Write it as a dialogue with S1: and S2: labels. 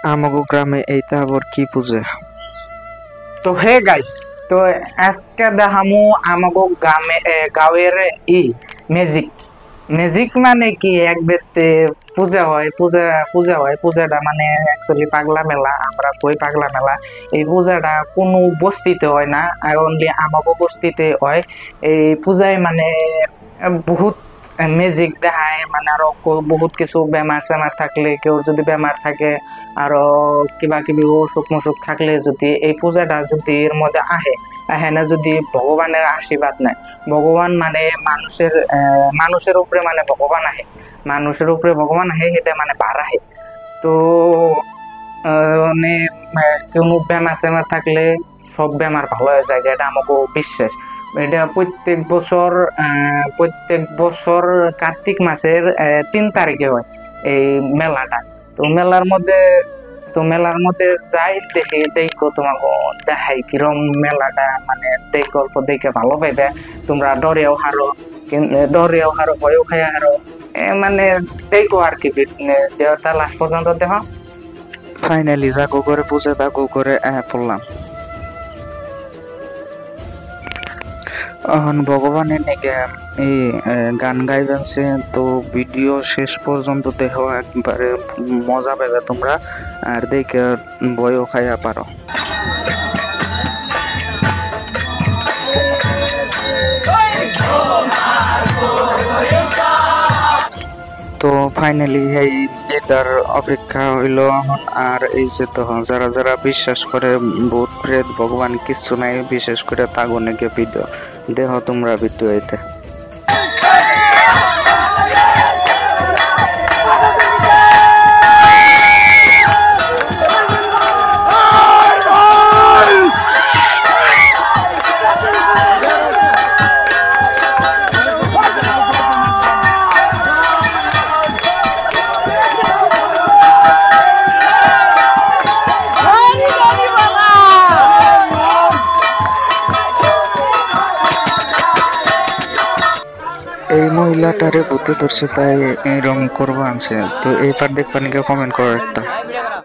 S1: আমাগো গ্রামে এইটা আবার কি পূজা?
S2: তো হে গাইস, তো আজকে দেখামু আমাগো গাঁয়ের ই ম্যাজিক। ম্যাজিক মানে কি, এক ব্যক্তি পূজাটা মানে অ্যাকচুয়ালি পাগলা মেলা। আমরা কই পাগলা মেলা, এই পূজাটা কোনো বস্তিতে হয় না, আর অনলি আমাগো বস্তিতে হয়। এই পূজায় মানে বহুত ম্যাজিক দেখায়, মানে আরো বহুত কিছু বেমার চেমার থাকলে, কেউ যদি বেমার থাকে, আরো কিবা কিবি অসুখ মসুখ থাকলে যদি এই পূজাটা যদি এর মধ্যে আহে না, যদি ভগবানের আশীর্বাদ নেয়, ভগবান মানে মানুষের উপরে মানে ভগবান আহে, মানুষের উপরে ভগবান আহে, সেটা মানে বার আহে। তো মানে কোনো বেমার চেমার থাকলে সব বেমার ভালো হয়ে যায়, এটা আমাকে বিশ্বাস। এটা প্রত্যেক বছর কার্তিক মাসের 3 তারিখে হয় এই মেলাটা। তো মেলার মধ্যে যাই দেখি, দেখো তোমাকে দেখাই কিরম মেলাটা, মানে দেখো অল্প দেখে ভালো পাইবে। তোমরা ডরেও হারো ভয়ও খাই হারো, মানে দেখো আর কি, দেহটা লাস্ট পর্যন্ত দেখো।
S1: ফাইনালি জাগো করে পূজা দাগো করে পড়লাম। এখন ভগবানের নেগে এই গান গাইবেনছে, তো ভিডিও শেষ পর্যন্ত দেখো, একবারে মজা পাবে তোমরা, আর দেখে বইও খাইয়া পারো। তো ফাইনালি এই এটার অপেক্ষা হইলো এখন। আর এই যে তো যারা যারা বিশ্বাস করে ভূত প্রেত ভগবান কিচ্ছু নাই, বিশেষ করে তাগুনে ভিডিও দেহ তোমরা ভিডিও এটা। এই মহিলাটারে ভূতে ধরছে, তাই এরকম করবো আনছে। তো এইবার দেখবা নাকি, কমেন্ট করো একটা।